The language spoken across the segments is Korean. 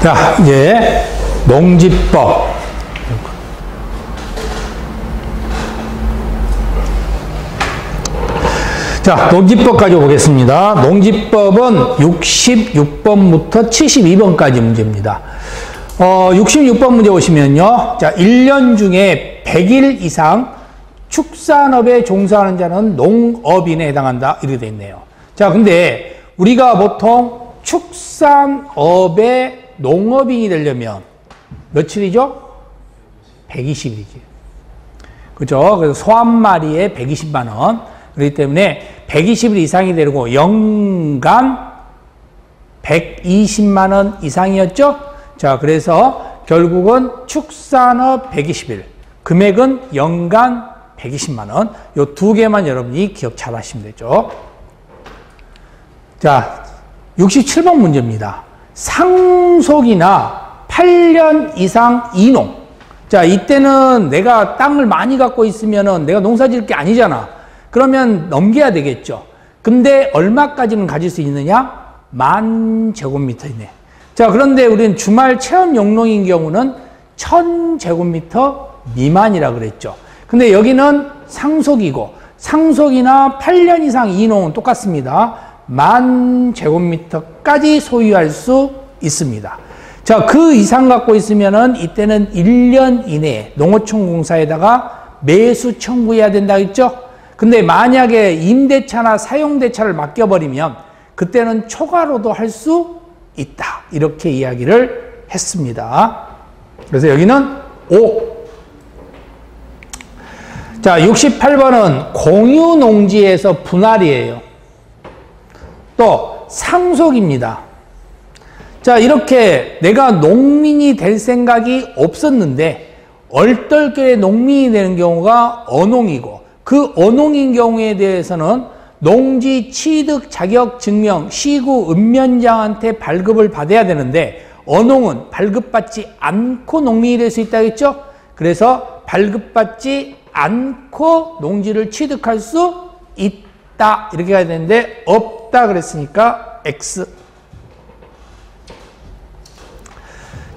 자, 이제 농지법. 자, 농지법 가지고 보겠습니다. 농지법은 66번부터 72번까지 문제입니다. 66번 문제 보시면요. 자, 1년 중에 100일 이상 축산업에 종사하는 자는 농업인에 해당한다. 이렇게 되어 있네요. 자, 근데 우리가 보통 축산업에 농업인이 되려면 며칠이죠? 120일이지. 그죠? 그래서 소 한 마리에 120만원. 그렇기 때문에 120일 이상이 되고 연간 120만원 이상이었죠? 자, 그래서 결국은 축산업 120일, 금액은 연간 120만원. 요 두 개만 여러분이 기억 잘 하시면 되죠. 자, 67번 문제입니다. 상속이나 8년 이상 이농. 자, 이때는 내가 땅을 많이 갖고 있으면은 내가 농사 지을 게 아니잖아. 그러면 넘겨야 되겠죠. 근데 얼마까지는 가질 수 있느냐? 10,000제곱미터 이내. 자, 그런데 우리는 주말 체험 용농인 경우는 1,000제곱미터 미만이라 그랬죠. 근데 여기는 상속이고, 상속이나 8년 이상 이농은 똑같습니다. 10,000제곱미터까지 소유할 수 있습니다. 자, 그 이상 갖고 있으면은 이때는 1년 이내에 농어촌 공사에다가 매수 청구해야 된다 했죠? 근데 만약에 임대차나 사용대차를 맡겨버리면 그때는 초과로도 할 수 있다. 이렇게 이야기를 했습니다. 그래서 여기는 5. 자, 68번은 공유농지에서 분할이에요. 또 상속입니다. 자, 이렇게 내가 농민이 될 생각이 없었는데 얼떨결에 농민이 되는 경우가 어농이고, 그 어농인 경우에 대해서는 농지 취득 자격 증명 시구 읍면장한테 발급을 받아야 되는데 어농은 발급받지 않고 농민이 될 수 있다 했죠? 그래서 발급받지 않고 농지를 취득할 수 있다 이렇게 가야 되는데 없다 그랬으니까 X.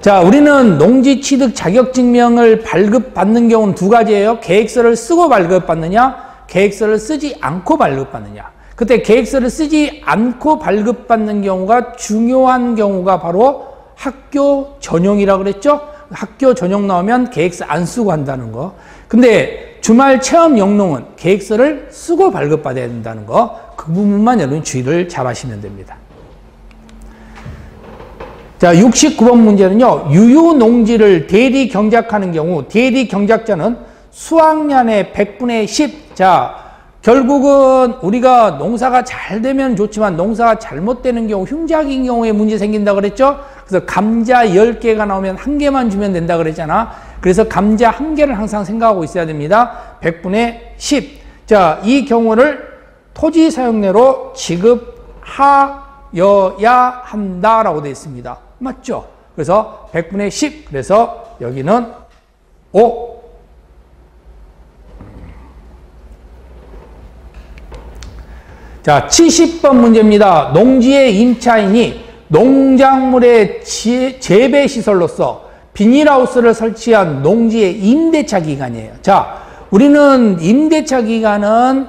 자, 우리는 농지 취득 자격 증명을 발급받는 경우는 두 가지예요. 계획서를 쓰고 발급받느냐, 계획서를 쓰지 않고 발급받느냐. 그때 계획서를 쓰지 않고 발급받는 경우가 중요한 경우가 바로 학교 전용이라고 그랬죠? 학교 전용 나오면 계획서 안 쓰고 한다는 거. 근데 주말 체험 영농은 계획서를 쓰고 발급받아야 된다는 거. 그 부분만 여러분 주의를 잘 하시면 됩니다. 자, 69번 문제는요. 유효농지를 대리 경작하는 경우 대리 경작자는 수확량의 100분의 10. 자, 결국은 우리가 농사가 잘 되면 좋지만 농사가 잘못되는 경우 흉작인 경우에 문제 생긴다 그랬죠? 그래서 감자 10개가 나오면 1개만 주면 된다 그랬잖아. 그래서 감자 1개를 항상 생각하고 있어야 됩니다. 100분의 10. 자, 이 경우를 토지 사용료로 지급하여야 한다라고 되어 있습니다. 맞죠? 그래서 100분의 10. 그래서 여기는 5. 자, 70번 문제입니다. 농지의 임차인이 농작물의 재배시설로서 비닐하우스를 설치한 농지의 임대차 기간이에요. 자, 우리는 임대차 기간은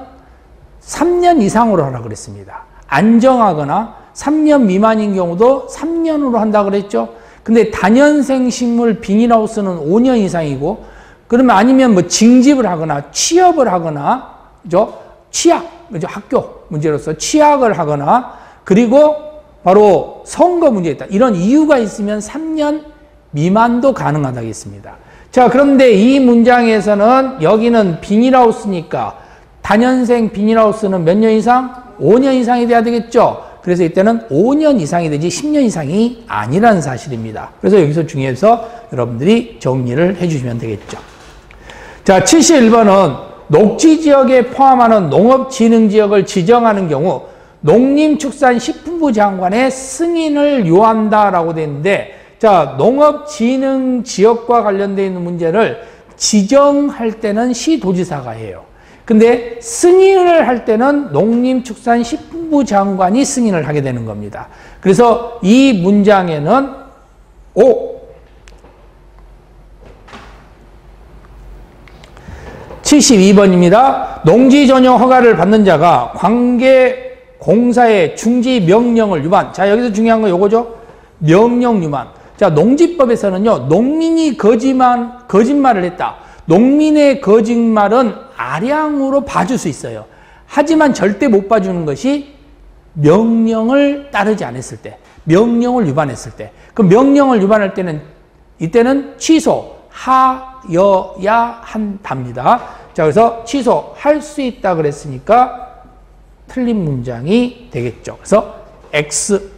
3년 이상으로 하라고 그랬습니다. 안정하거나 3년 미만인 경우도 3년으로 한다고 그랬죠. 근데 다년생 식물 비닐하우스는 5년 이상이고, 그러면 아니면 뭐 징집을 하거나 취업을 하거나, 그죠? 취약, 그죠? 학교 문제로서 취약을 하거나, 그리고 바로 선거 문제 있다. 이런 이유가 있으면 3년 미만도 가능하다겠습니다. 자, 그런데 이 문장에서는 여기는 비닐하우스니까 다년생 비닐하우스는 몇 년 이상? 5년 이상이 돼야 되겠죠. 그래서 이때는 5년 이상이 되지 10년 이상이 아니라는 사실입니다. 그래서 여기서 중요해서 여러분들이 정리를 해주시면 되겠죠. 자, 71번은 녹지지역에 포함하는 농업진흥지역을 지정하는 경우 농림축산식품부 장관의 승인을 요한다라고 되어 있는데, 자, 농업진흥지역과 관련되어 있는 문제를 지정할 때는 시도지사가 해요. 근데 승인을 할 때는 농림축산식품부 장관이 승인을 하게 되는 겁니다. 그래서 이 문장에는 O. 72번입니다. 농지 전용 허가를 받는 자가 관계 공사의 중지 명령을 위반. 자, 여기서 중요한 건 요거죠. 명령 위반. 자, 농지법에서는요, 농민이 거짓말을 했다. 농민의 거짓말은 아량으로 봐줄 수 있어요. 하지만 절대 못 봐주는 것이 명령을 따르지 않았을 때, 명령을 위반했을 때. 그 명령을 위반할 때는, 이때는 취소하여야 한답니다. 자, 그래서 취소할 수 있다 그랬으니까 틀린 문장이 되겠죠. 그래서 X.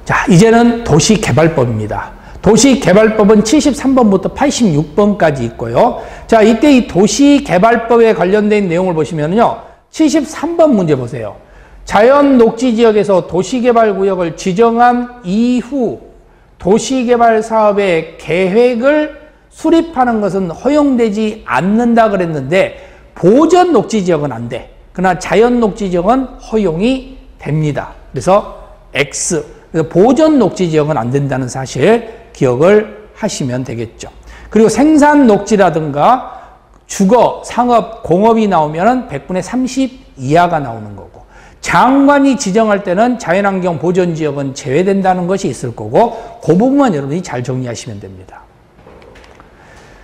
자, 이제는 도시개발법입니다. 도시개발법은 73번부터 86번까지 있고요. 자, 이때 이 도시개발법에 관련된 내용을 보시면요. 73번 문제 보세요. 자연 녹지 지역에서 도시개발구역을 지정한 이후 도시개발 사업의 계획을 수립하는 것은 허용되지 않는다 그랬는데 보전 녹지 지역은 안 돼. 그러나 자연 녹지 지역은 허용이 됩니다. 그래서 X. 그래서 보전 녹지 지역은 안 된다는 사실 기억을 하시면 되겠죠. 그리고 생산 녹지라든가 주거, 상업, 공업이 나오면 100분의 30 이하가 나오는 거고, 장관이 지정할 때는 자연환경 보전 지역은 제외된다는 것이 있을 거고, 그 부분만 여러분이 잘 정리하시면 됩니다.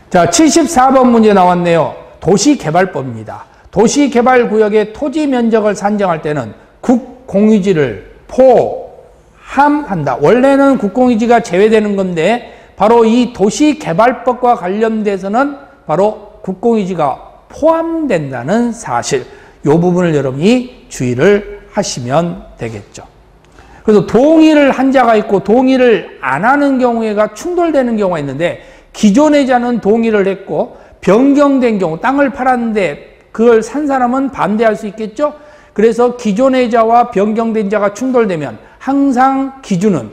자, 74번 문제 나왔네요. 도시개발법입니다. 도시개발구역의 토지 면적을 산정할 때는 국공유지를 포함한다. 원래는 국공유지가 제외되는 건데 바로 이 도시개발법과 관련돼서는 바로 국공유지가 포함된다는 사실, 이 부분을 여러분이 주의를 하시면 되겠죠. 그래서 동의를 한 자가 있고 동의를 안 하는 경우가 충돌되는 경우가 있는데, 기존의 자는 동의를 했고 변경된 경우, 땅을 팔았는데 그걸 산 사람은 반대할 수 있겠죠. 그래서 기존의 자와 변경된 자가 충돌되면 항상 기준은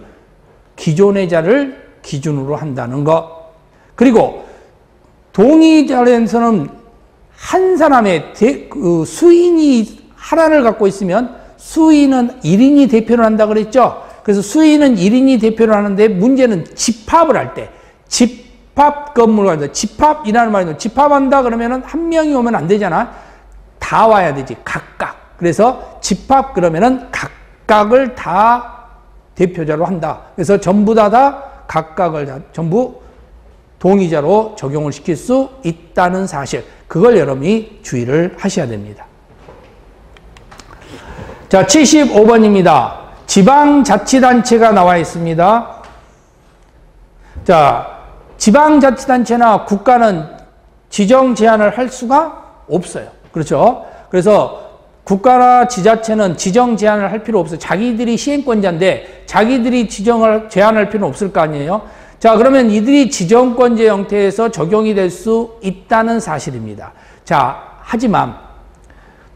기존의 자를 기준으로 한다는 것. 그리고 동의자에서는 한 사람의 수인이 하나를 갖고 있으면 수인은 1인이 대표를 한다 그랬죠. 그래서 수인은 1인이 대표를 하는데 문제는 집합을 할 때, 집합 건물을 한다. 집합이라는 말이죠. 집합한다 그러면은 한 명이 오면 안 되잖아. 다 와야 되지. 각각. 그래서 집합 그러면은 각각을 다 대표자로 한다. 그래서 전부 다 각각을 전부 동의자로 적용을 시킬 수 있다는 사실, 그걸 여러분이 주의를 하셔야 됩니다. 자, 75번입니다. 지방자치단체가 나와 있습니다. 자, 지방자치단체나 국가는 지정 제한을 할 수가 없어요. 그렇죠? 그래서 국가나 지자체는 지정 제한을 할 필요 없어요. 자기들이 시행권자인데 자기들이 제한할 필요는 없을 거 아니에요. 자, 그러면 이들이 지정권제 형태에서 적용이 될 수 있다는 사실입니다. 자, 하지만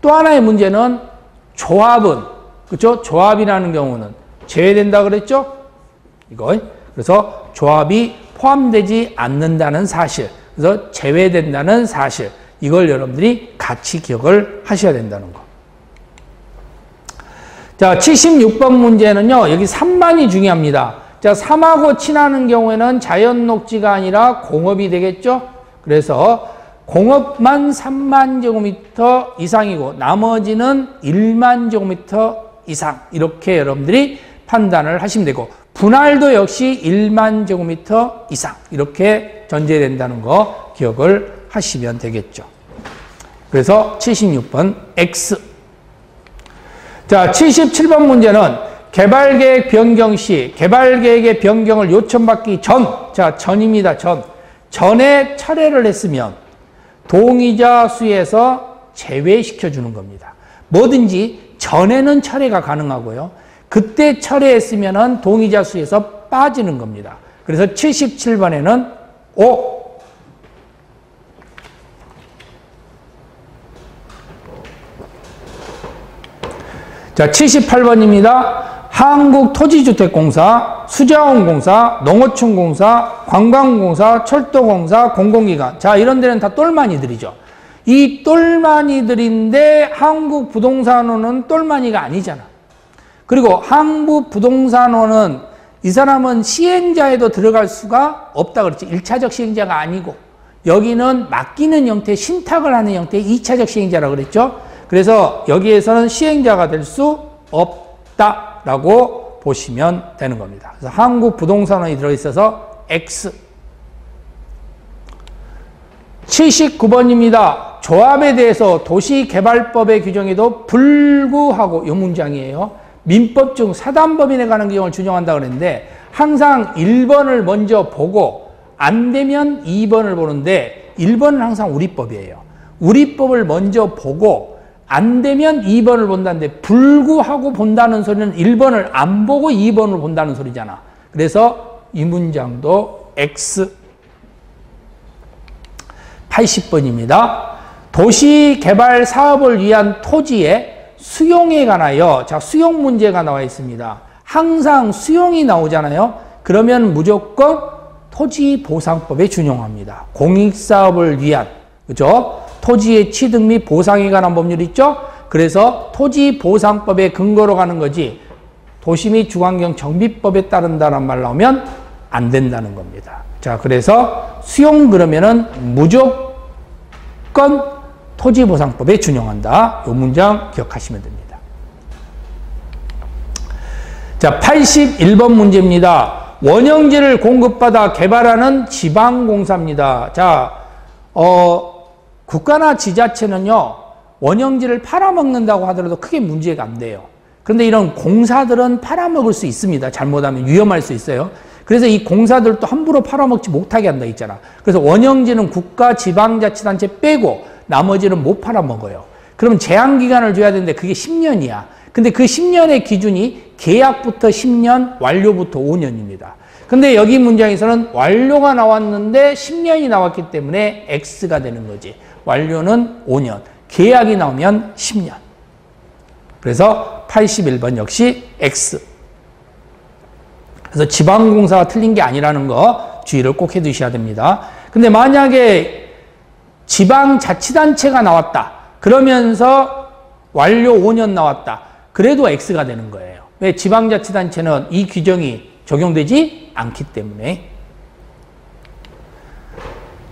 또 하나의 문제는 조합은, 그렇죠? 조합이라는 경우는 제외된다 그랬죠? 이거. 그래서 조합이 포함되지 않는다는 사실, 그래서 제외된다는 사실, 이걸 여러분들이 같이 기억을 하셔야 된다는 거. 자, 76번 문제는요, 여기 3만이 중요합니다. 자, 3하고 친하는 경우에는 자연 녹지가 아니라 공업이 되겠죠? 그래서 공업만 3만 제곱미터 이상이고 나머지는 1만 제곱미터 이상, 이렇게 여러분들이 판단을 하시면 되고, 분할도 역시 1만 제곱미터 이상, 이렇게 전제된다는 거 기억을 하시면 되겠죠. 그래서 76번 X. 자, 77번 문제는 개발계획 변경 시 개발계획의 변경을 요청받기 전, 자, 전입니다. 전에 철회를 했으면 동의자 수에서 제외시켜주는 겁니다. 뭐든지 전에는 철회가 가능하고요. 그때 철회했으면 동의자 수에서 빠지는 겁니다. 그래서 77번에는 O. 자, 78번입니다. 한국토지주택공사, 수자원공사, 농어촌공사, 관광공사, 철도공사, 공공기관. 자, 이런 데는 다 똘마니들이죠. 이 똘마니들인데 한국부동산원은 똘마니가 아니잖아. 그리고 항부부동산원은 이 사람은 시행자에도 들어갈 수가 없다 그랬죠. 1차적 시행자가 아니고 여기는 맡기는 형태, 신탁을 하는 형태의 2차적 시행자라고 그랬죠. 그래서 여기에서는 시행자가 될 수 없다라고 보시면 되는 겁니다. 그래서 항구부동산원이 들어있어서 X. 79번입니다. 조합에 대해서 도시개발법의 규정에도 불구하고 이 문장이에요. 민법 중 사단법인에 관한 규정을 준용한다 그랬는데 항상 1번을 먼저 보고 안 되면 2번을 보는데 1번은 항상 우리법이에요. 우리법을 먼저 보고 안 되면 2번을 본다는데 불구하고 본다는 소리는 1번을 안 보고 2번을 본다는 소리잖아. 그래서 이 문장도 X. 80번입니다. 도시개발 사업을 위한 토지의 수용에 관하여, 자, 수용 문제가 나와 있습니다. 항상 수용이 나오잖아요. 그러면 무조건 토지보상법에 준용합니다. 공익사업을 위한, 그죠? 토지의 취득 및 보상에 관한 법률이 있죠? 그래서 토지보상법의 근거로 가는 거지, 도시 및 주거환경 정비법에 따른다는 말 나오면 안 된다는 겁니다. 자, 그래서 수용 그러면은 무조건 토지보상법에 준용한다. 이 문장 기억하시면 됩니다. 자, 81번 문제입니다. 원형지를 공급받아 개발하는 지방공사입니다. 자, 국가나 지자체는요, 원형지를 팔아먹는다고 하더라도 크게 문제가 안 돼요. 그런데 이런 공사들은 팔아먹을 수 있습니다. 잘못하면 위험할 수 있어요. 그래서 이 공사들도 함부로 팔아먹지 못하게 한다 있잖아. 그래서 원형지는 국가, 지방자치단체 빼고 나머지는 못 팔아먹어요. 그러면 제한기간을 줘야 되는데 그게 10년이야. 근데 그 10년의 기준이 계약부터 10년, 완료부터 5년입니다. 근데 여기 문장에서는 완료가 나왔는데 10년이 나왔기 때문에 X가 되는 거지. 완료는 5년, 계약이 나오면 10년. 그래서 81번 역시 X. 그래서 지방공사가 틀린 게 아니라는 거 주의를 꼭 해두셔야 됩니다. 근데 만약에 지방자치단체가 나왔다. 그러면서 완료 5년 나왔다. 그래도 X가 되는 거예요. 왜? 지방자치단체는 이 규정이 적용되지 않기 때문에.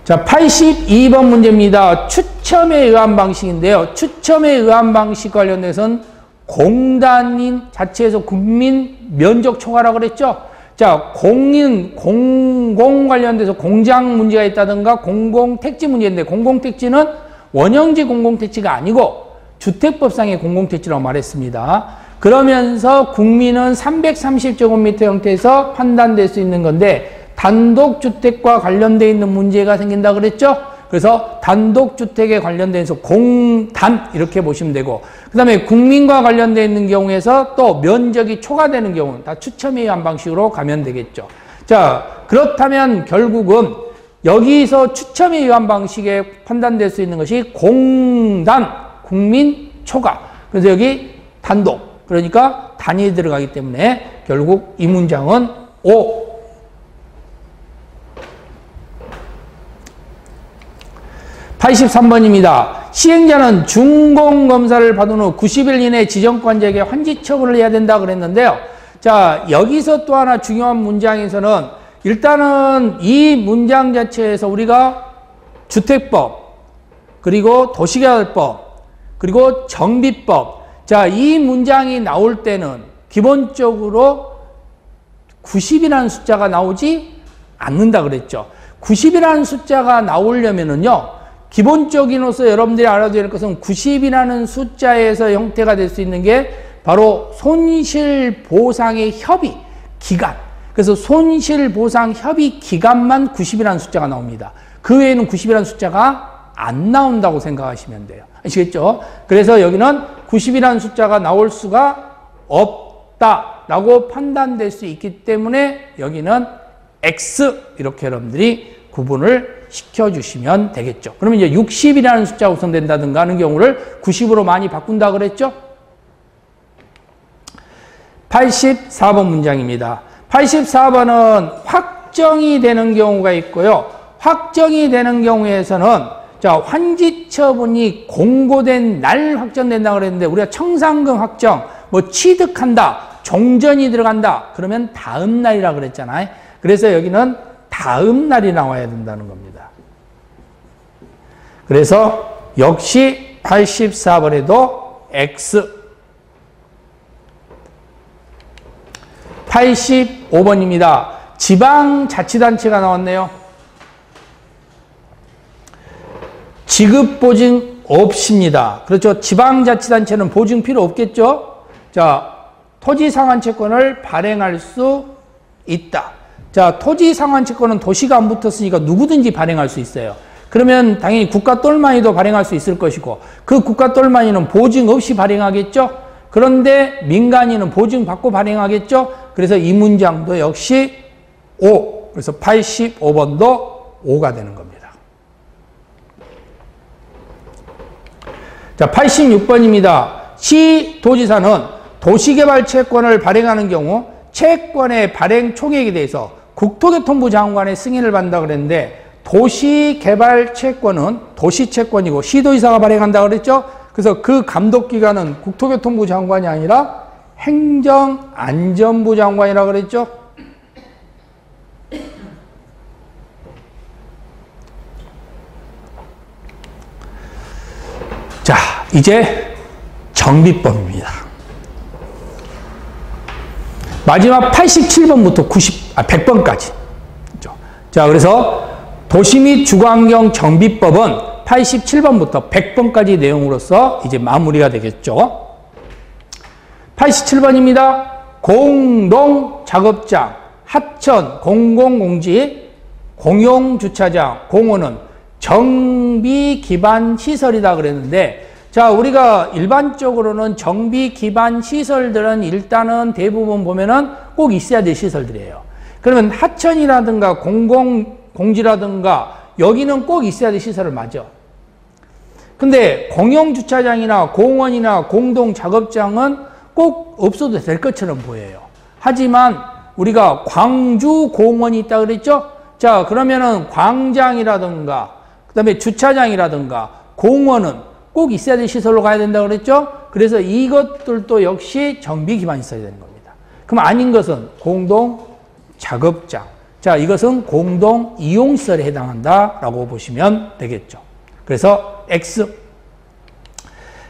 자, 82번 문제입니다. 추첨에 의한 방식인데요. 추첨에 의한 방식 관련해서는 공단인 자체에서 국민 면적 초과라고 그랬죠. 자, 공공 관련돼서 공장 문제가 있다든가 공공택지 문제인데, 공공택지는 원형지 공공택지가 아니고 주택법상의 공공택지라고 말했습니다. 그러면서 국민은 330제곱미터 형태에서 판단될 수 있는 건데, 단독주택과 관련되어 있는 문제가 생긴다 그랬죠? 그래서 단독주택에 관련돼서 공단 이렇게 보시면 되고, 그 다음에 국민과 관련되어 있는 경우에서 또 면적이 초과되는 경우는 다 추첨에 의한 방식으로 가면 되겠죠. 자, 그렇다면 결국은 여기서 추첨에 의한 방식에 판단될 수 있는 것이 공단, 국민 초과. 그래서 여기 단독, 그러니까 단이 들어가기 때문에 결국 이 문장은 O. 83번입니다. 시행자는 준공검사를 받은 후 90일 이내 지정권자에게 환지 처분을 해야 된다 그랬는데요. 자, 여기서 또 하나 중요한 문장에서는 일단은 이 문장 자체에서 우리가 주택법, 그리고 도시개발법, 그리고 정비법, 자, 이 문장이 나올 때는 기본적으로 90이라는 숫자가 나오지 않는다 그랬죠. 90이라는 숫자가 나오려면은요, 기본적인으로서 여러분들이 알아둬야 될 것은 90이라는 숫자에서 형태가 될 수 있는 게 바로 손실보상의 협의 기간. 그래서 손실보상 협의 기간만 90이라는 숫자가 나옵니다. 그 외에는 90이라는 숫자가 안 나온다고 생각하시면 돼요. 아시겠죠? 그래서 여기는 90이라는 숫자가 나올 수가 없다라고 판단될 수 있기 때문에 여기는 X 이렇게 여러분들이 구분을 시켜주시면 되겠죠. 그러면 이제 60이라는 숫자가 우선된다든가 하는 경우를 90으로 많이 바꾼다 그랬죠? 84번 문장입니다. 84번은 확정이 되는 경우가 있고요. 확정이 되는 경우에서는 자, 환지 처분이 공고된 날 확정된다고 그랬는데 우리가 청산금 확정, 뭐 취득한다, 종전이 들어간다. 그러면 다음 날이라 그랬잖아요. 그래서 여기는 다음 날이 나와야 된다는 겁니다. 그래서 역시 84번에도 X. 85번입니다. 지방자치단체가 나왔네요. 지급보증 없습니다. 그렇죠. 지방자치단체는 보증 필요 없겠죠. 자, 토지상환채권을 발행할 수 있다. 자, 토지상환채권은 도시가 안 붙었으니까 누구든지 발행할 수 있어요. 그러면 당연히 국가똘마니도 발행할 수 있을 것이고 그 국가똘마니는 보증 없이 발행하겠죠. 그런데 민간인은 보증 받고 발행하겠죠. 그래서 이 문장도 역시 O. 그래서 85번도 O가 되는 겁니다. 자, 86번입니다. 시도지사는 도시개발채권을 발행하는 경우 채권의 발행 총액에 대해서 국토교통부 장관의 승인을 받는다 그랬는데 도시개발채권은 도시채권이고 시도지사가 발행한다 그랬죠. 그래서 그 감독기관은 국토교통부 장관이 아니라 행정안전부 장관이라고 그랬죠. 자, 이제 정비법입니다. 마지막 87번부터 100번까지. 자, 그래서 도시 및 주거환경 정비법은 87번부터 100번까지 내용으로서 이제 마무리가 되겠죠. 87번입니다. 공동작업장, 하천, 공공공지, 공용주차장, 공원은 정비 기반 시설이다 그랬는데, 자, 우리가 일반적으로는 정비 기반 시설들은 일단은 대부분 보면은 꼭 있어야 될 시설들이에요. 그러면 하천이라든가 공공공지라든가 여기는 꼭 있어야 될 시설을 맞아. 근데 공용주차장이나 공원이나 공동작업장은 꼭 없어도 될 것처럼 보여요. 하지만 우리가 광주공원이 있다 그랬죠? 자, 그러면은 광장이라든가 그 다음에 주차장이라든가 공원은 꼭 있어야 될 시설로 가야 된다고 그랬죠? 그래서 이것들도 역시 정비 기반이 있어야 되는 겁니다. 그럼 아닌 것은 공동작업장. 자, 이것은 공동이용시설에 해당한다라고 보시면 되겠죠. 그래서 X.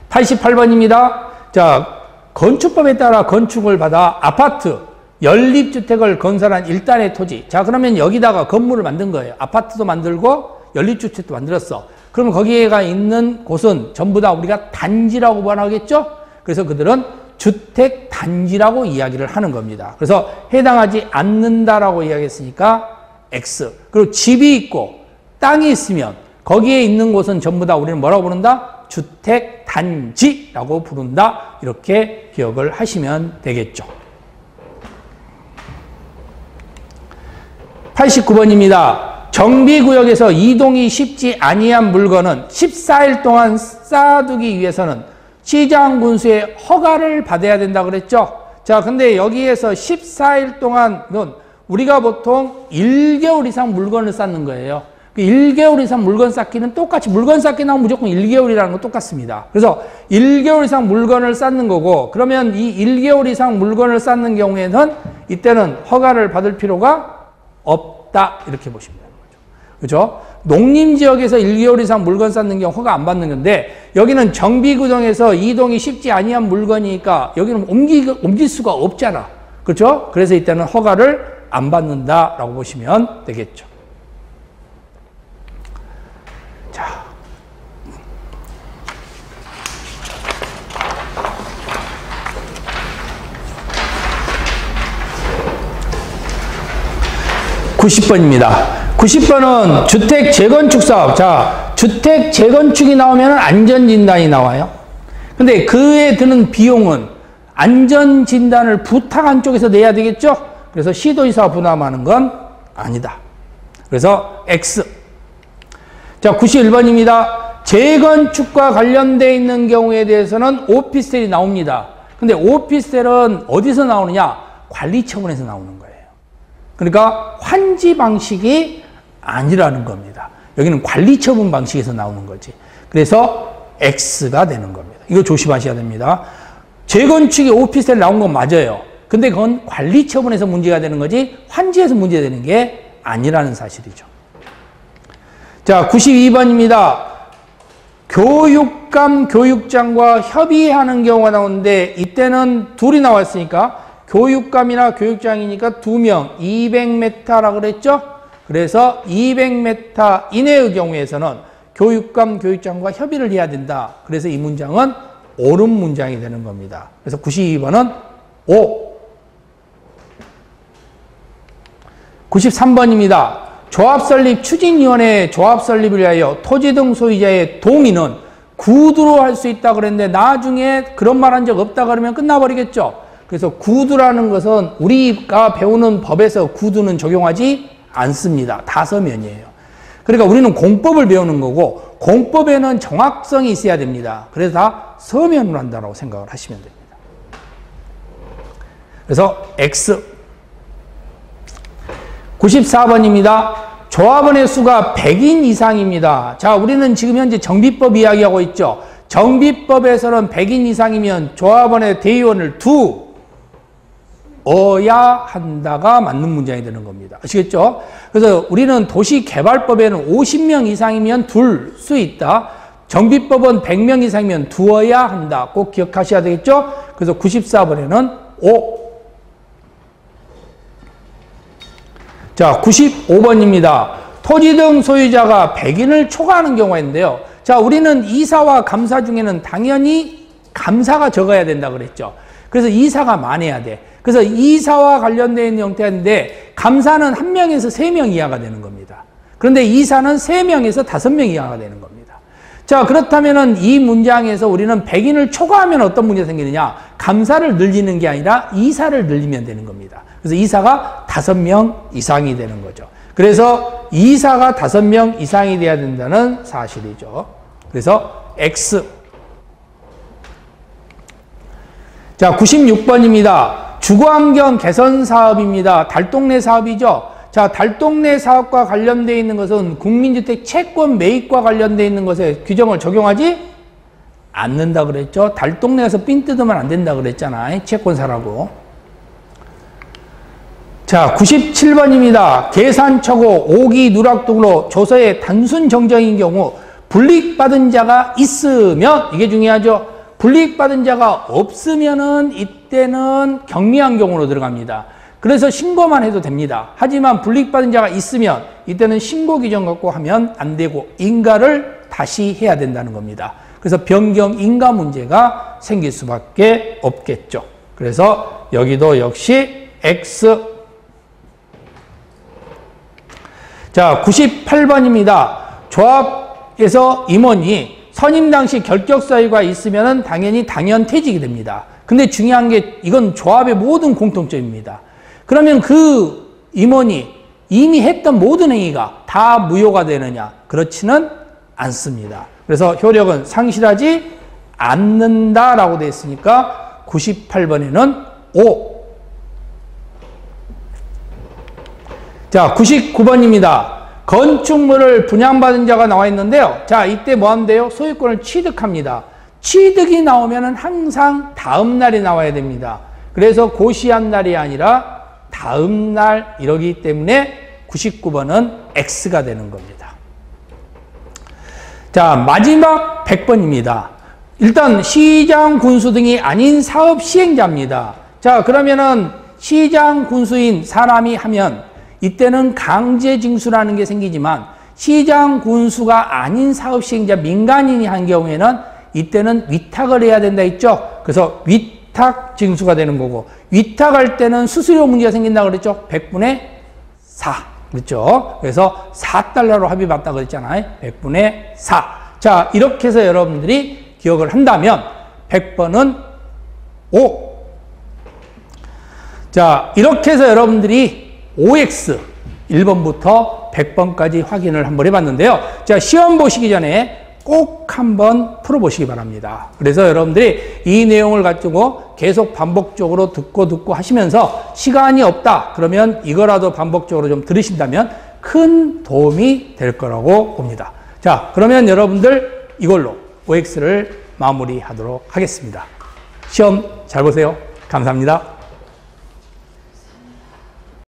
88번입니다. 자, 건축법에 따라 건축을 받아 아파트, 연립주택을 건설한 일단의 토지. 자, 그러면 여기다가 건물을 만든 거예요. 아파트도 만들고 연립주택도 만들었어. 그러면 거기에가 있는 곳은 전부 다 우리가 단지라고 번하겠죠? 그래서 그들은 주택단지라고 이야기를 하는 겁니다. 그래서 해당하지 않는다라고 이야기했으니까 X. 그리고 집이 있고 땅이 있으면 거기에 있는 곳은 전부 다 우리는 뭐라고 부른다? 주택단지라고 부른다. 이렇게 기억을 하시면 되겠죠. 89번입니다. 정비구역에서 이동이 쉽지 아니한 물건은 14일 동안 쌓아두기 위해서는 시장군수의 허가를 받아야 된다 그랬죠. 자, 근데 여기에서 14일 동안은 우리가 보통 1개월 이상 물건을 쌓는 거예요. 1개월 이상 물건 쌓기는 똑같이 물건 쌓기 나오면 무조건 1개월이라는 거 똑같습니다. 그래서 1개월 이상 물건을 쌓는 거고, 그러면 이 1개월 이상 물건을 쌓는 경우에는 이때는 허가를 받을 필요가 없다 이렇게 보시면 되는 거죠. 그렇죠? 농림지역에서 1개월 이상 물건 쌓는 경우 허가 안 받는 건데, 여기는 정비구역에서 이동이 쉽지 아니한 물건이니까 여기는 옮길 수가 없잖아. 그렇죠? 그래서 이때는 허가를 안 받는다라고 보시면 되겠죠. 자, (90번입니다) 90번은 주택 재건축 사업. 자, 주택 재건축이 나오면 안전진단이 나와요. 근데 그에 드는 비용은 안전진단을 부탁한 쪽에서 내야 되겠죠? 그래서 시도지사가 부담하는 건 아니다. 그래서 X. 자, 91번입니다. 재건축과 관련되어 있는 경우에 대해서는 오피스텔이 나옵니다. 근데 오피스텔은 어디서 나오느냐? 관리처분에서 나오는 거예요. 그러니까 환지 방식이 아니라는 겁니다. 여기는 관리처분 방식에서 나오는 거지. 그래서 X가 되는 겁니다. 이거 조심하셔야 됩니다. 재건축이 오피스텔 나온 건 맞아요. 근데 그건 관리 처분에서 문제가 되는 거지 환지에서 문제되는 게 아니라는 사실이죠. 자, 92번입니다. 교육감, 교육장과 협의하는 경우가 나오는데 이때는 둘이 나왔으니까 교육감이나 교육장이니까 2명 200m라고 그랬죠? 그래서 200m 이내의 경우에서는 교육감, 교육장과 협의를 해야 된다. 그래서 이 문장은 옳은 문장이 되는 겁니다. 그래서 92번은 O. 93번입니다. 조합설립 추진위원회 조합 설립을 위하여 토지 등 소유자의 동의는 구두로 할 수 있다 그랬는데 나중에 그런 말 한 적 없다 그러면 끝나버리겠죠. 그래서 구두라는 것은 우리가 배우는 법에서 구두는 적용하지 않습니다. 다 서면이에요. 그러니까 우리는 공법을 배우는 거고 공법에는 정확성이 있어야 됩니다. 그래서 다 서면으로 한다고 생각을 하시면 됩니다. 그래서 X. 94번입니다. 조합원의 수가 100인 이상입니다. 자, 우리는 지금 현재 정비법 이야기하고 있죠. 정비법에서는 100인 이상이면 조합원의 대의원을 두어야 한다가 맞는 문장이 되는 겁니다. 아시겠죠? 그래서 우리는 도시개발법에는 50명 이상이면 둘 수 있다. 정비법은 100명 이상이면 두어야 한다. 꼭 기억하셔야 되겠죠? 그래서 94번에는 O. 자, 95번입니다. 토지 등 소유자가 100인을 초과하는 경우가 있는데요. 자, 우리는 이사와 감사 중에는 당연히 감사가 적어야 된다 그랬죠. 그래서 이사가 많아야 돼. 그래서 이사와 관련되어 있는 형태인데 감사는 1명에서 3명 이하가 되는 겁니다. 그런데 이사는 3명에서 5명 이하가 되는 겁니다. 자, 그렇다면은 이 문장에서 우리는 100인을 초과하면 어떤 문제가 생기느냐? 감사를 늘리는 게 아니라 이사를 늘리면 되는 겁니다. 그래서 이사가 5명 이상이 되는 거죠. 그래서 이사가 5명 이상이 돼야 된다는 사실이죠. 그래서 X. 자, 96번입니다. 주거환경 개선 사업입니다. 달동네 사업이죠. 자, 달동네 사업과 관련되어 있는 것은 국민주택 채권 매입과 관련되어 있는 것에 규정을 적용하지 않는다 그랬죠. 달동네 가서 삥 뜯으면 안 된다 그랬잖아요. 채권 사라고. 자, 97번입니다. 계산처고, 오기, 누락 등으로 조서의 단순 정정인 경우 불이익받은 자가 있으면, 이게 중요하죠. 불이익받은 자가 없으면은 이때는 경미한 경우로 들어갑니다. 그래서 신고만 해도 됩니다. 하지만 불이익받은 자가 있으면 이때는 신고 규정 갖고 하면 안 되고 인가를 다시 해야 된다는 겁니다. 그래서 변경 인가 문제가 생길 수밖에 없겠죠. 그래서 여기도 역시 X. 자, 98번입니다. 조합에서 임원이 선임 당시 결격 사유가 있으면 당연히 당연퇴직이 됩니다. 근데 중요한 게 이건 조합의 모든 공통점입니다. 그러면 그 임원이 이미 했던 모든 행위가 다 무효가 되느냐? 그렇지는 않습니다. 그래서 효력은 상실하지 않는다라고 되어 있으니까 98번에는 O. 자, 99번입니다. 건축물을 분양받은 자가 나와 있는데요. 자, 이때 뭐 하면 돼요? 소유권을 취득합니다. 취득이 나오면 항상 다음 날이 나와야 됩니다. 그래서 고시한 날이 아니라 다음 날 이러기 때문에 99번은 X가 되는 겁니다. 자, 마지막 100번입니다. 일단 시장, 군수 등이 아닌 사업 시행자입니다. 자, 그러면은 시장, 군수인 사람이 하면 이때는 강제징수라는 게 생기지만 시장, 군수가 아닌 사업 시행자 민간인이 한 경우에는 이때는 위탁을 해야 된다 했죠. 그래서 위탁 징수가 되는 거고 위탁할 때는 수수료 문제가 생긴다고 그랬죠. 100분의 4. 그렇죠. 그래서 4달러로 합의 봤다고 그랬잖아요. 100분의 4. 자, 이렇게 해서 여러분들이 기억을 한다면 100번은 5. 자, 이렇게 해서 여러분들이 OX 1번부터 100번까지 확인을 한번 해봤는데요. 자, 시험 보시기 전에 꼭 한번 풀어보시기 바랍니다. 그래서 여러분들이 이 내용을 가지고 계속 반복적으로 듣고 하시면서 시간이 없다 그러면 이거라도 반복적으로 좀 들으신다면 큰 도움이 될 거라고 봅니다. 자, 그러면 여러분들 이걸로 OX를 마무리하도록 하겠습니다. 시험 잘 보세요. 감사합니다.